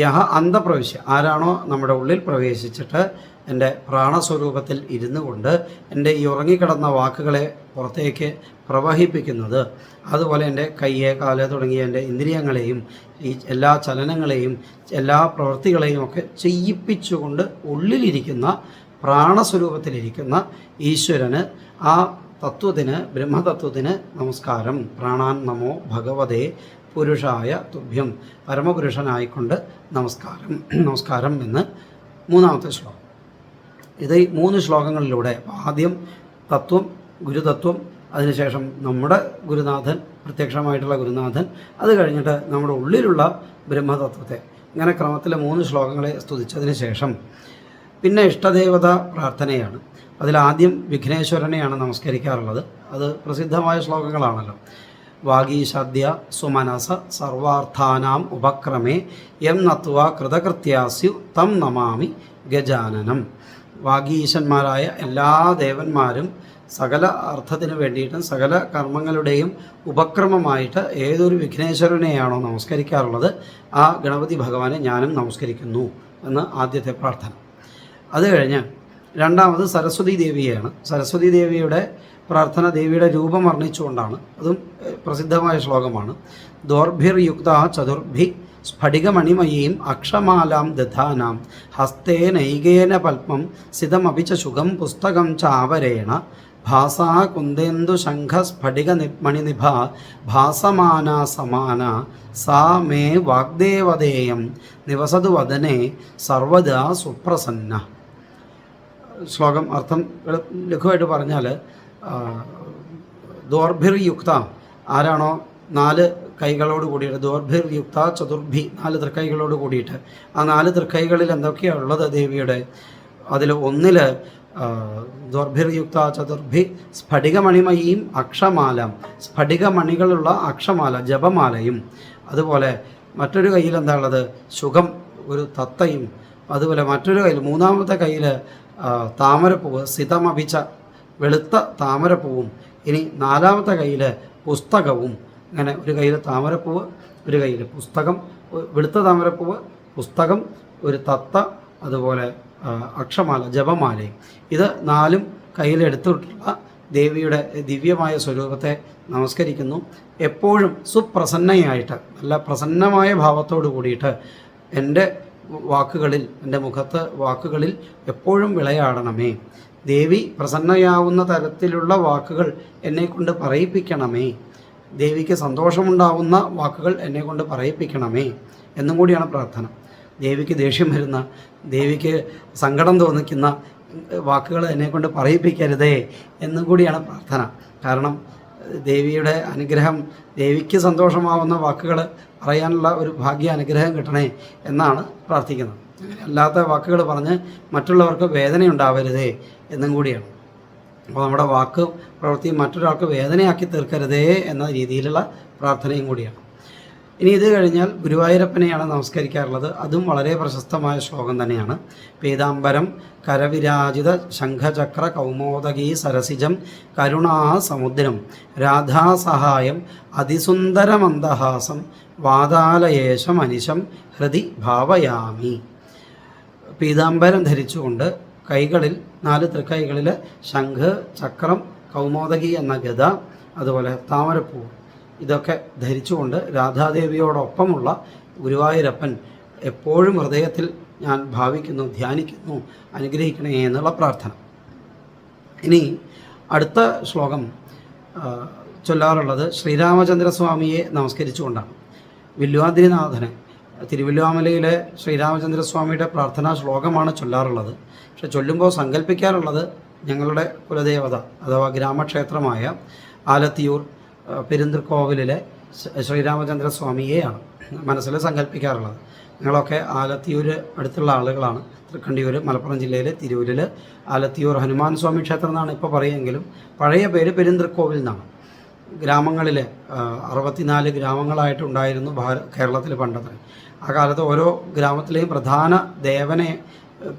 യഹ അന്തപ്രവിശ്യ, ആരാണോ നമ്മുടെ ഉള്ളിൽ പ്രവേശിച്ചിട്ട് എൻ്റെ പ്രാണസ്വരൂപത്തിൽ ഇരുന്നു കൊണ്ട് എൻ്റെ ഈ ഉറങ്ങിക്കിടന്ന വാക്കുകളെ പുറത്തേക്ക് പ്രവഹിപ്പിക്കുന്നത്, അതുപോലെ എൻ്റെ കയ്യെ കാല് തുടങ്ങിയ എൻ്റെ ഇന്ദ്രിയങ്ങളെയും ഈ എല്ലാ ചലനങ്ങളെയും എല്ലാ പ്രവൃത്തികളെയും ഒക്കെ ചെയ്യിപ്പിച്ചുകൊണ്ട് ഉള്ളിലിരിക്കുന്ന പ്രാണസ്വരൂപത്തിലിരിക്കുന്ന ഈശ്വരന്, ആ തത്വത്തിന്, ബ്രഹ്മതത്വത്തിന് നമസ്കാരം. പ്രാണാൻ നമോ ഭഗവതേ പുരുഷായ തുഭ്യം, പരമപുരുഷനായിക്കൊണ്ട് നമസ്കാരം എന്ന് മൂന്നാമത്തെ ശ്ലോകം. ഇത് 3 ശ്ലോകങ്ങളിലൂടെ ആദ്യം തത്വം, ഗുരുതത്വം, അതിനുശേഷം നമ്മുടെ ഗുരുനാഥൻ, പ്രത്യക്ഷമായിട്ടുള്ള ഗുരുനാഥൻ, അത് കഴിഞ്ഞിട്ട് നമ്മുടെ ഉള്ളിലുള്ള ബ്രഹ്മതത്വത്തെ, ഇങ്ങനെ ക്രമത്തിൽ 3 ശ്ലോകങ്ങളെ സ്തുതിച്ചതിന് ശേഷം പിന്നെ ഇഷ്ടദേവത പ്രാർത്ഥനയാണ്. അതിലാദ്യം വിഘ്നേശ്വരനെയാണ് നമസ്കരിക്കാറുള്ളത്. അത് പ്രസിദ്ധമായ ശ്ലോകങ്ങളാണല്ലോ. വാഗീശാദ്യ സുമനസ സർവാർത്ഥാനാം ഉപക്രമേ യം നത്വാ കൃതകൃത്യാസ്യു തം നമാമി ഗജാനനം. വാഗീശന്മാരായ എല്ലാ ദേവന്മാരും സകല അർത്ഥത്തിന് വേണ്ടിയിട്ടും സകല കർമ്മങ്ങളുടെയും ഉപക്രമമായിട്ട് ഏതൊരു വിഘ്നേശ്വരനെയാണോ നമസ്കരിക്കാറുള്ളത്, ആ ഗണപതി ഭഗവാനെ ഞാനും നമസ്കരിക്കുന്നു എന്ന് ആദ്യത്തെ പ്രാർത്ഥന. അത് കഴിഞ്ഞ് രണ്ടാമത് സരസ്വതി ദേവിയെയാണ്. സരസ്വതി ദേവിയുടെ പ്രാർത്ഥന ദേവിയുടെ രൂപം വർണ്ണിച്ചുകൊണ്ടാണ്. അതും പ്രസിദ്ധമായ ശ്ലോകമാണ്. ദോർഭിർയുക്ത ചതുർഭി സ്ഫടികമണിമയീം അക്ഷമാലാം ദധാനാം ഹസ്തേ നൈകേന പൽപം സിതമപി ച ശുഖം പുസ്തകം ചാവരേണ ഭാസാ കുന്ദേന്ദു ശംഖ സ്ഫടിക മണിനിഭ ഭാസമാന സമാന സാ മേ വാഗ്ദേവതേയം നിവസതു വദനെ സർവദാ സുപ്രസന്ന. ശ്ലോകം അർത്ഥം ലഘുവായിട്ട് പറഞ്ഞാൽ, ദോർഭിർയുക്ത, ആരാണോ 4 കൈകളോട് കൂടിയിട്ട് ദോർഭിർയുക്ത ചതുർഭി 4 തൃക്കൈകളോട് കൂടിയിട്ട് ആ 4 തൃക്കൈകളിൽ എന്തൊക്കെയാണ് ഉള്ളത് ദേവിയുടെ? അതിൽ ഒന്നിൽ ദോർഭിർയുക്ത ചതുർഭി സ്ഫടികമണിമയും അക്ഷമാല, സ്ഫടികമണികളുള്ള അക്ഷമാല ജപമാലയും, അതുപോലെ മറ്റൊരു കയ്യിൽ എന്താ ഉള്ളത്? ശുഖം, ഒരു തത്തയും, അതുപോലെ മറ്റൊരു കയ്യിൽ മൂന്നാമത്തെ കയ്യിൽ താമരപ്പൂവ് സിതമഭിച്ച വെളുത്ത താമരപ്പൂവും, ഇനി 4ാമത്തെ കയ്യിൽ പുസ്തകവും. അങ്ങനെ ഒരു കയ്യിൽ താമരപ്പൂവ്, ഒരു കയ്യിൽ പുസ്തകം, വെളുത്ത താമരപ്പൂവ്, പുസ്തകം, ഒരു തത്ത, അതുപോലെ അക്ഷമാല ജപമാലയും. ഇത് 4ഉം കയ്യിലെടുത്തിട്ടുള്ള ദേവിയുടെ ദിവ്യമായ സ്വരൂപത്തെ നമസ്കരിക്കുന്നു. എപ്പോഴും സുപ്രസന്നയായിട്ട് നല്ല പ്രസന്നമായ ഭാവത്തോടു കൂടിയിട്ട് എൻ്റെ വാക്കുകളിൽ, എൻ്റെ മുഖത്ത് വാക്കുകളിൽ എപ്പോഴും വിളയാടണമേ. ദേവി പ്രസന്നയാവുന്ന തരത്തിലുള്ള വാക്കുകൾ എന്നെക്കൊണ്ട് പറയിപ്പിക്കണമേ. ദേവിക്ക് സന്തോഷമുണ്ടാവുന്ന വാക്കുകൾ എന്നെക്കൊണ്ട് പറയിപ്പിക്കണമേ എന്നും കൂടിയാണ് പ്രാർത്ഥന. ദേവിക്ക് ദേഷ്യം വരുന്ന, ദേവിക്ക് സങ്കടം തോന്നിക്കുന്ന വാക്കുകൾ എന്നെക്കൊണ്ട് പറയിപ്പിക്കരുതേ എന്നും കൂടിയാണ് പ്രാർത്ഥന. കാരണം ദേവിയുടെ അനുഗ്രഹം, ദേവിക്ക് സന്തോഷമാവുന്ന വാക്കുകൾ പറയാനുള്ള ഒരു ഭാഗ്യ അനുഗ്രഹം കിട്ടണേ എന്നാണ് പ്രാർത്ഥിക്കുന്നത്. അങ്ങനെ അല്ലാത്ത വാക്കുകൾ പറഞ്ഞ് മറ്റുള്ളവർക്ക് വേദനയുണ്ടാവരുതേ എന്നും കൂടിയാണ്. അപ്പോൾ നമ്മുടെ വാക്ക് പ്രവൃത്തി മറ്റൊരാൾക്ക് വേദനയാക്കി തീർക്കരുതേ എന്ന രീതിയിലുള്ള പ്രാർത്ഥനയും കൂടിയാണ്. ഇനി ഇത് കഴിഞ്ഞാൽ ഗുരുവായൂരപ്പനെയാണ് നമസ്കരിക്കാറുള്ളത്. അതും വളരെ പ്രശസ്തമായ ശ്ലോകം തന്നെയാണ്. പീതാംബരം കരവിരാജിത ശംഖചക്ര കൗമോദകീ സരസിജം കരുണാസമുദ്രം രാധാസഹായം അതിസുന്ദരമന്ദഹാസം വാതാലയേശം അനിശം ഹൃദി ഭാവയാമി. പീതാംബരം ധരിച്ചുകൊണ്ട് കൈകളിൽ 4 തൃക്കൈകളിൽ ശംഖ്, ചക്രം, കൗമോദകി എന്ന ഗദ, അതുപോലെ താമരപ്പൂ ഇതൊക്കെ ധരിച്ചുകൊണ്ട് രാധാദേവിയോടൊപ്പമുള്ള ഗുരുവായൂരപ്പൻ എപ്പോഴും ഹൃദയത്തിൽ ഞാൻ ഭാവിക്കുന്നു, ധ്യാനിക്കുന്നു, അനുഗ്രഹിക്കണേ എന്നുള്ള പ്രാർത്ഥന. ഇനി അടുത്ത ശ്ലോകം ചൊല്ലാറുള്ളത് ശ്രീരാമചന്ദ്രസ്വാമിയെ നമസ്കരിച്ചുകൊണ്ടാണ്. വില്വാദ്രിനാഥനെ, തിരുവല്ലുവാമലയിലെ ശ്രീരാമചന്ദ്രസ്വാമിയുടെ പ്രാർത്ഥനാ ശ്ലോകമാണ് ചൊല്ലാറുള്ളത്. പക്ഷെ ചൊല്ലുമ്പോൾ സങ്കല്പിക്കാറുള്ളത് ഞങ്ങളുടെ കുലദേവത അഥവാ ഗ്രാമക്ഷേത്രമായ ആലത്തിയൂർ പെരുന്തൃക്കോവിലിലെ ശ്രീരാമചന്ദ്രസ്വാമിയെയാണ് മനസ്സിൽ സങ്കല്പിക്കാറുള്ളത്. ഞങ്ങളൊക്കെ ആലത്തിയൂർ അടുത്തുള്ള ആളുകളാണ്. തൃക്കണ്ടിയൂർ മലപ്പുറം ജില്ലയിലെ തിരൂരിൽ ആലത്തിയൂർ ഹനുമാൻ സ്വാമി ക്ഷേത്രം എന്നാണ് ഇപ്പോൾ പറയുമെങ്കിലും പഴയ പേര് പെരുന്തൃക്കോവിൽ എന്നാണ്. ഗ്രാമങ്ങളിൽ 64 ഗ്രാമങ്ങളായിട്ടുണ്ടായിരുന്നു കേരളത്തിൽ പണ്ടത്തെ. ആ കാലത്ത് ഓരോ ഗ്രാമത്തിലെയും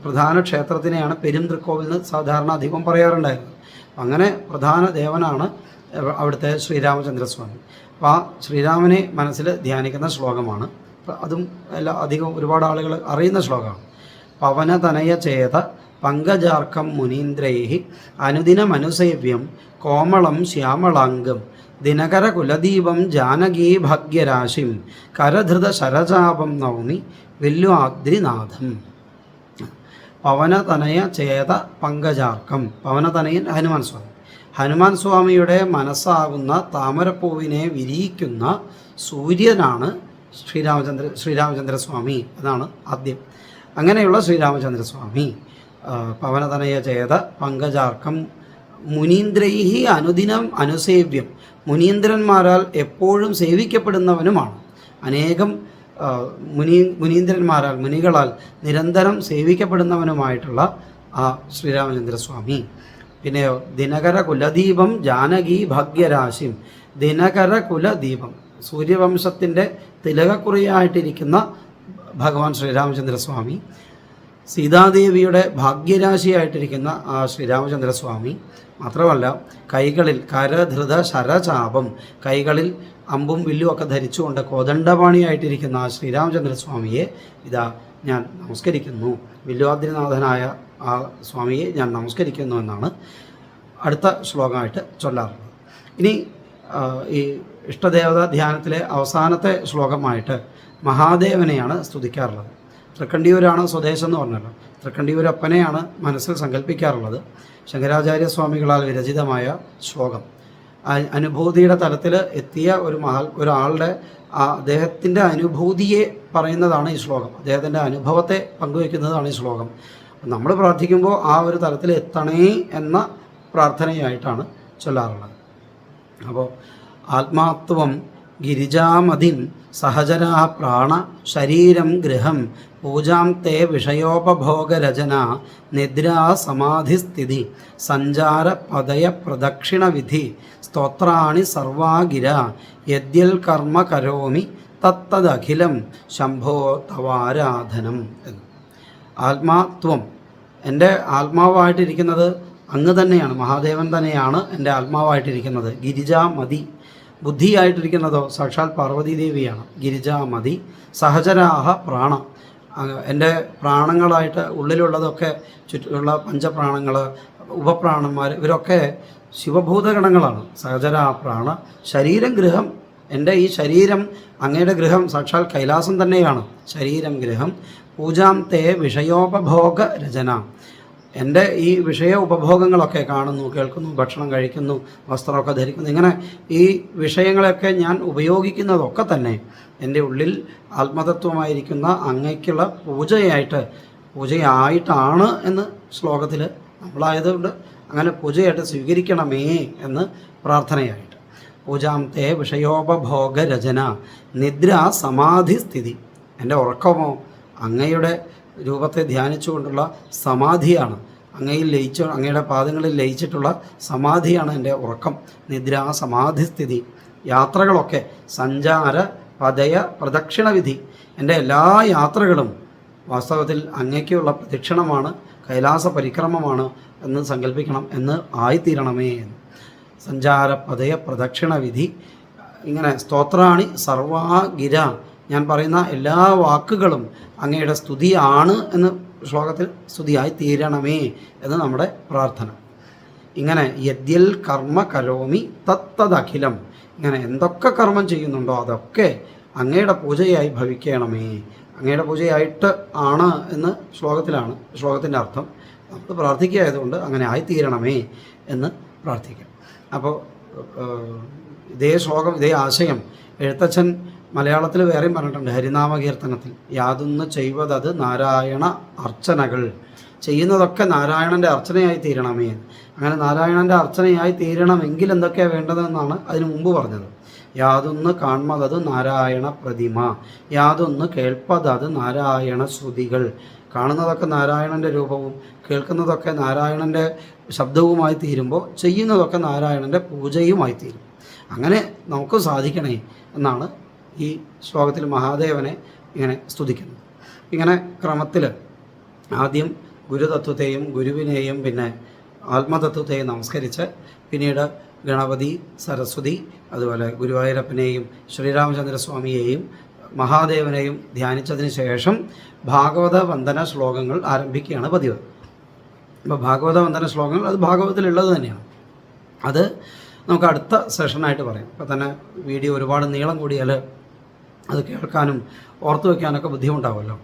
പ്രധാന ക്ഷേത്രത്തിനെയാണ് പെരുന്തൃക്കോവിൽ എന്ന് സാധാരണ അധികം പറയാറുണ്ടായിരുന്നു. അങ്ങനെ പ്രധാന ദേവനാണ് അവിടുത്തെ ശ്രീരാമചന്ദ്രസ്വാമി. അപ്പോൾ ആ ശ്രീരാമനെ മനസ്സിൽ ധ്യാനിക്കുന്ന ശ്ലോകമാണ്. അതും അധികം ഒരുപാട് ആളുകൾ അറിയുന്ന ശ്ലോകമാണ്. പവനതനയ ചേത പങ്കജാർക്കം മുനീന്ദ്രൈഹി അനുദിനമനുസേവ്യം കോമളം ശ്യാമളാംഗം ദിനകര കുലദീപം ജാനകീ ഭാഗ്യരാശിം കരധൃത ശരചാപം നൗമി വില്വാദ്രിനാഥം. പവനതനയ ചേത പങ്കജാർക്കം, പവനതനയൻ ഹനുമാൻ സ്വാമി. ഹനുമാൻ സ്വാമിയുടെ മനസ്സാകുന്ന താമരപ്പൂവിനെ വിരിയിക്കുന്ന സൂര്യനാണ് ശ്രീരാമചന്ദ്രസ്വാമി. അതാണ് ആദ്യം. അങ്ങനെയുള്ള ശ്രീരാമചന്ദ്രസ്വാമി പവനതനയ ചേത പങ്കജാർക്കം മുനീന്ദ്രൈഹി അനുദിനം അനുസേവ്യം, മുനീന്ദ്രന്മാരാൽ എപ്പോഴും സേവിക്കപ്പെടുന്നവനുമാണ്. അനേകം മുനീന്ദ്രന്മാരാൽ, മുനികളാൽ നിരന്തരം സേവിക്കപ്പെടുന്നവനുമായിട്ടുള്ള ആ ശ്രീരാമചന്ദ്രസ്വാമി. പിന്നെയോ ദിനകര കുലദീപം ജാനകി ഭാഗ്യരാശിം, ദിനകര കുലദീപം സൂര്യവംശത്തിൻ്റെ തിലകക്കുറിയായിട്ടിരിക്കുന്ന ഭഗവാൻ ശ്രീരാമചന്ദ്രസ്വാമി, സീതാദേവിയുടെ ഭാഗ്യരാശിയായിട്ടിരിക്കുന്ന ആ ശ്രീരാമചന്ദ്രസ്വാമി. മാത്രമല്ല കൈകളിൽ കരധൃത ശരചാപം, കൈകളിൽ അമ്പും വില്ലും ഒക്കെ ധരിച്ചുകൊണ്ട് കോദണ്ഡപാണിയായിട്ടിരിക്കുന്ന ആ ശ്രീരാമചന്ദ്രസ്വാമിയെ ഇതാ ഞാൻ നമസ്കരിക്കുന്നു, വില്വാദ്രിനാഥനായ ആ സ്വാമിയെ ഞാൻ നമസ്കരിക്കുന്നു എന്നാണ് അടുത്ത ശ്ലോകമായിട്ട് ചൊല്ലാറുള്ളത്. ഇനി ഈ ഇഷ്ടദേവതാ ധ്യാനത്തിലെ അവസാനത്തെ ശ്ലോകമായിട്ട് മഹാദേവനെയാണ് സ്തുതിക്കാറുള്ളത്. തൃക്കണ്ടിയൂരാണ് സ്വദേശം എന്ന് പറഞ്ഞല്ലോ. തൃക്കണ്ടിയൂരപ്പനെയാണ് മനസ്സിൽ സങ്കല്പിക്കാറുള്ളത്. ശങ്കരാചാര്യസ്വാമികളാൽ വിരചിതമായ ശ്ലോകം. അനുഭൂതിയുടെ തലത്തിൽ എത്തിയ ഒരാളുടെ അദ്ദേഹത്തിൻ്റെ അനുഭൂതിയെ പറയുന്നതാണ് ഈ ശ്ലോകം. അദ്ദേഹത്തിൻ്റെ അനുഭവത്തെ പങ്കുവയ്ക്കുന്നതാണ് ഈ ശ്ലോകം. നമ്മൾ പ്രാർത്ഥിക്കുമ്പോൾ ആ ഒരു തലത്തിൽ എത്തണേ എന്ന പ്രാർത്ഥനയായിട്ടാണ് ചൊല്ലാറുള്ളത്. അപ്പോൾ ആത്മാത്വം ഗിരിജാമതിം സഹചരാ പ്രാണ ശരീരം ഗൃഹം പൂജാം തേ വിഷയോപഭോഗരചന നിദ്രാ സമാധിസ്ഥിതി സഞ്ചാര പദയ പ്രദക്ഷിണവിധി സ്തോത്രാണി സർവാഗിര യദ്യൽ കർമ്മ കരോമി തത്തദഖിലം ശംഭോ തവാരാധനം എന്ന്. ആത്മാത്വം, എൻ്റെ ആത്മാവായിട്ടിരിക്കുന്നത് അങ്ങ് തന്നെയാണ്, മഹാദേവൻ തന്നെയാണ് എൻ്റെ ആത്മാവായിട്ടിരിക്കുന്നത്. ഗിരിജാമതി, ബുദ്ധിയായിട്ടിരിക്കുന്നതോ സാക്ഷാൽ പാർവതീദേവിയാണ്. ഗിരിജാമതി സഹചരാഹ പ്രാണ, എൻ്റെ പ്രാണങ്ങളായിട്ട് ഉള്ളിലുള്ളതൊക്കെ ചുറ്റുമുള്ള പഞ്ചപ്രാണങ്ങൾ, ഉപപ്രാണന്മാർ, ഇവരൊക്കെ ശിവഭൂതഗണങ്ങളാണ്. സഹചരാ പ്രാണ ശരീരം ഗൃഹം, എൻ്റെ ഈ ശരീരം അങ്ങയുടെ ഗൃഹം സാക്ഷാൽ കൈലാസം തന്നെയാണ്. ശരീരം ഗൃഹം പൂജാം തേ വിഷയോപഭോഗ രചന, എൻ്റെ ഈ വിഷയ ഉപഭോഗങ്ങളൊക്കെ കാണുന്നു, കേൾക്കുന്നു, ഭക്ഷണം കഴിക്കുന്നു, വസ്ത്രമൊക്കെ ധരിക്കുന്നു, ഇങ്ങനെ ഈ വിഷയങ്ങളൊക്കെ ഞാൻ ഉപയോഗിക്കുന്നതൊക്കെ തന്നെ എൻ്റെ ഉള്ളിൽ ആത്മതത്വമായിരിക്കുന്ന അങ്ങയ്ക്കുള്ള പൂജയായിട്ടാണ് എന്ന് ശ്ലോകത്തിൽ നമ്മളായതുകൊണ്ട് അങ്ങനെ പൂജയായിട്ട് സ്വീകരിക്കണമേ എന്ന് പ്രാർത്ഥനയായിട്ട്. പൂജാം തേ വിഷയോപഭോഗ രചന നിദ്ര സമാധി സ്ഥിതി, എൻ്റെ ഉറക്കമോ അങ്ങയുടെ രൂപത്തെ ധ്യാനിച്ചുകൊണ്ടുള്ള സമാധിയാണ്. അങ്ങയുടെ പാദങ്ങളിൽ ലയിച്ചിട്ടുള്ള സമാധിയാണ് എൻ്റെ ഉറക്കം. നിദ്രാ സമാധിസ്ഥിതി. യാത്രകളൊക്കെ സഞ്ചാര പദയ പ്രദക്ഷിണവിധി, എൻ്റെ എല്ലാ യാത്രകളും വാസ്തവത്തിൽ അങ്ങയ്ക്കുള്ള പ്രദക്ഷിണമാണ്, കൈലാസ പരിക്രമമാണ് എന്ന് സങ്കല്പിക്കണം, എന്ന് ആയിത്തീരണമേ എന്ന്. സഞ്ചാര പദയ പ്രദക്ഷിണവിധി. ഇങ്ങനെ സ്തോത്രാണി സർവാഗിര, ഞാൻ പറയുന്ന എല്ലാ വാക്കുകളും അങ്ങയുടെ സ്തുതിയാണ് എന്ന് ശ്ലോകത്തിൽ സ്തുതിയായി തീരണമേ എന്ന് നമ്മുടെ പ്രാർത്ഥന. ഇങ്ങനെ യദ്യൽ കർമ്മ കരോമി തത്തദഖിലം, ഇങ്ങനെ എന്തൊക്കെ കർമ്മം ചെയ്യുന്നുണ്ടോ അതൊക്കെ അങ്ങയുടെ പൂജയായി ഭവിക്കണമേ, അങ്ങയുടെ പൂജയായിട്ട് ആണ് എന്ന് ശ്ലോകത്തിൻ്റെ അർത്ഥം. നമ്മൾ പ്രാർത്ഥിക്കുകയായതുകൊണ്ട് അങ്ങനെ ആയിത്തീരണമേ എന്ന് പ്രാർത്ഥിക്കാം. അപ്പോൾ ഇതേ ശ്ലോകം, ഇതേ ആശയം എഴുത്തച്ഛൻ മലയാളത്തിൽ വേറെയും പറഞ്ഞിട്ടുണ്ട്. ഹരിനാമ കീർത്തനത്തിൽ യാതൊന്ന് ചെയ്വതത് നാരായണ അർച്ചനകൾ, ചെയ്യുന്നതൊക്കെ നാരായണൻ്റെ അർച്ചനയായി തീരണമേ. അങ്ങനെ നാരായണൻ്റെ അർച്ചനയായി തീരണമെങ്കിൽ എന്തൊക്കെയാണ് വേണ്ടതെന്നാണ് അതിനു മുമ്പ് പറഞ്ഞത്. യാതൊന്ന് കാൺമതത് നാരായണ പ്രതിമ, യാതൊന്ന് കേൾപ്പതത് നാരായണ ശ്രുതികൾ. കാണുന്നതൊക്കെ നാരായണൻ്റെ രൂപവും കേൾക്കുന്നതൊക്കെ നാരായണൻ്റെ ശബ്ദവുമായി തീരുമ്പോൾ ചെയ്യുന്നതൊക്കെ നാരായണൻ്റെ പൂജയുമായി തീരും. അങ്ങനെ നമുക്ക് സാധിക്കണേ എന്നാണ് ഈ ശ്ലോകത്തിൽ മഹാദേവനെ ഇങ്ങനെ സ്തുതിക്കുന്നത്. ഇങ്ങനെ ക്രമത്തിൽ ആദ്യം ഗുരുതത്വത്തെയും ഗുരുവിനെയും പിന്നെ ആത്മതത്വത്തെയും നമസ്കരിച്ച് പിന്നീട് ഗണപതി, സരസ്വതി, അതുപോലെ ഗുരുവായൂരപ്പനെയും ശ്രീരാമചന്ദ്രസ്വാമിയെയും മഹാദേവനെയും ധ്യാനിച്ചതിന് ശേഷം ഭാഗവത വന്ദന ശ്ലോകങ്ങൾ ആരംഭിക്കുകയാണ് പതിവ്. അപ്പോൾ ഭാഗവത വന്ദന ശ്ലോകങ്ങൾ അത് ഭാഗവതത്തിലുള്ളത് തന്നെയാണ്. അത് നമുക്ക് അടുത്ത സെഷനായിട്ട് പറയാം. ഇപ്പോൾ തന്നെ വീഡിയോ ഒരുപാട് നീളം കൂടിയാൽ അത് കേൾക്കാനും ഓർത്തു വയ്ക്കാനൊക്കെ ബുദ്ധിമുട്ടാവുമല്ലോ.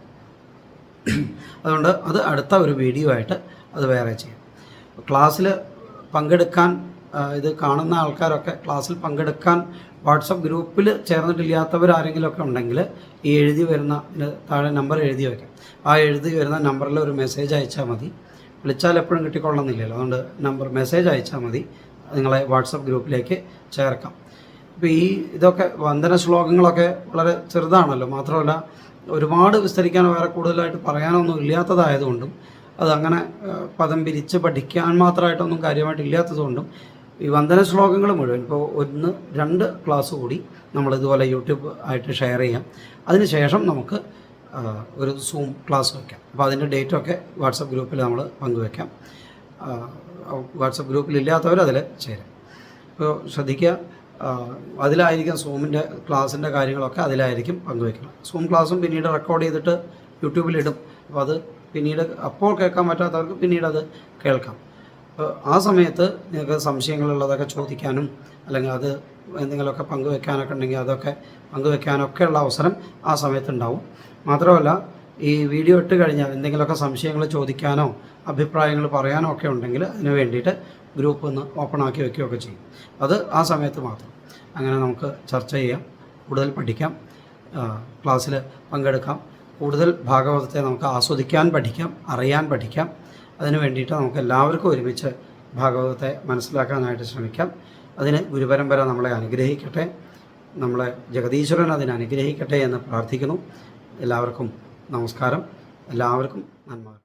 അതുകൊണ്ട് അത് അടുത്ത ഒരു വീഡിയോ ആയിട്ട് അത് വേറെ ചെയ്യാം. ക്ലാസ്സിൽ പങ്കെടുക്കാൻ, ഇത് കാണുന്ന ആൾക്കാരൊക്കെ ക്ലാസ്സിൽ പങ്കെടുക്കാൻ വാട്സപ്പ് ഗ്രൂപ്പിൽ ചേർന്നിട്ടില്ലാത്തവരാരെങ്കിലുമൊക്കെ ഉണ്ടെങ്കിൽ ഈ എഴുതി വരുന്ന താഴെ നമ്പർ എഴുതി വയ്ക്കാം. ആ എഴുതി വരുന്ന നമ്പറിൽ ഒരു മെസ്സേജ് അയച്ചാൽ മതി. വിളിച്ചാൽ എപ്പോഴും കിട്ടിക്കൊള്ളണമെന്നില്ലല്ലോ, അതുകൊണ്ട് മെസ്സേജ് അയച്ചാൽ മതി, നിങ്ങളെ വാട്സപ്പ് ഗ്രൂപ്പിലേക്ക് ചേർക്കാം. ഇപ്പോൾ ഇതൊക്കെ വന്ദന ശ്ലോകങ്ങളൊക്കെ വളരെ ചെറുതാണല്ലോ, മാത്രമല്ല ഒരുപാട് വിസ്തരിക്കാനോ വേറെ കൂടുതലായിട്ട് പറയാനൊന്നും ഇല്ലാത്തതായതുകൊണ്ടും അതങ്ങനെ പദം പിരിച്ച് പഠിക്കാൻ മാത്രമായിട്ടൊന്നും കാര്യമായിട്ടില്ലാത്തതുകൊണ്ടും ഈ വന്ദന ശ്ലോകങ്ങൾ മുഴുവൻ ഇപ്പോൾ 1-2 ക്ലാസ് കൂടി നമ്മളിതുപോലെ യൂട്യൂബ് ആയിട്ട് ഷെയർ ചെയ്യാം. അതിനുശേഷം നമുക്ക് ഒരു സൂം ക്ലാസ് വയ്ക്കാം. അപ്പോൾ അതിൻ്റെ ഡേറ്റൊക്കെ വാട്സപ്പ് ഗ്രൂപ്പിൽ നമ്മൾ പങ്കുവയ്ക്കാം. വാട്സപ്പ് ഗ്രൂപ്പിലില്ലാത്തവർ അതിൽ ചേരാം. ഇപ്പോൾ ശ്രദ്ധിക്കുക, അതിലായിരിക്കും സൂമിൻ്റെ ക്ലാസ്സിൻ്റെ കാര്യങ്ങളൊക്കെ അതിലായിരിക്കും പങ്കുവയ്ക്കണം. സൂം ക്ലാസ്സും പിന്നീട് റെക്കോർഡ് ചെയ്തിട്ട് യൂട്യൂബിലിടും. അപ്പോൾ അത് പിന്നീട് അപ്പോൾ കേൾക്കാൻ പറ്റാത്തവർക്ക് പിന്നീട് അത് കേൾക്കാം. ആ സമയത്ത് നിങ്ങൾക്ക് സംശയങ്ങളുള്ളതൊക്കെ ചോദിക്കാനും അല്ലെങ്കിൽ അത് എന്തെങ്കിലുമൊക്കെ പങ്കുവെക്കാനൊക്കെ ഉണ്ടെങ്കിൽ അതൊക്കെ പങ്കുവെക്കാനൊക്കെയുള്ള അവസരം ആ സമയത്തുണ്ടാവും. മാത്രമല്ല ഈ വീഡിയോ ഇട്ട് കഴിഞ്ഞാൽ എന്തെങ്കിലുമൊക്കെ സംശയങ്ങൾ ചോദിക്കാനോ അഭിപ്രായങ്ങൾ പറയാനോ ഒക്കെ ഉണ്ടെങ്കിൽ അതിന് വേണ്ടിയിട്ട് ഗ്രൂപ്പ് ഒന്ന് ഓപ്പൺ ആക്കി വയ്ക്കുകയൊക്കെ ചെയ്യും. അത് ആ സമയത്ത് മാത്രം. അങ്ങനെ നമുക്ക് ചർച്ച ചെയ്യാം, കൂടുതൽ പഠിക്കാം, ക്ലാസ്സിൽ പങ്കെടുക്കാം, കൂടുതൽ ഭാഗവതത്തെ നമുക്ക് ആസ്വദിക്കാൻ പഠിക്കാം, അറിയാൻ പഠിക്കാം. അതിന് വേണ്ടിയിട്ട് നമുക്ക് എല്ലാവർക്കും ഒരുമിച്ച് ഭാഗവതത്തെ മനസ്സിലാക്കാനായിട്ട് ശ്രമിക്കാം. അതിന് ഗുരുപരമ്പര നമ്മളെ അനുഗ്രഹിക്കട്ടെ. നമ്മളെ ജഗദീശ്വരൻ അതിനെ അനുഗ്രഹിക്കട്ടെ എന്ന് പ്രാർത്ഥിക്കുന്നു. എല്ലാവർക്കും നമസ്കാരം. എല്ലാവർക്കും നന്മ.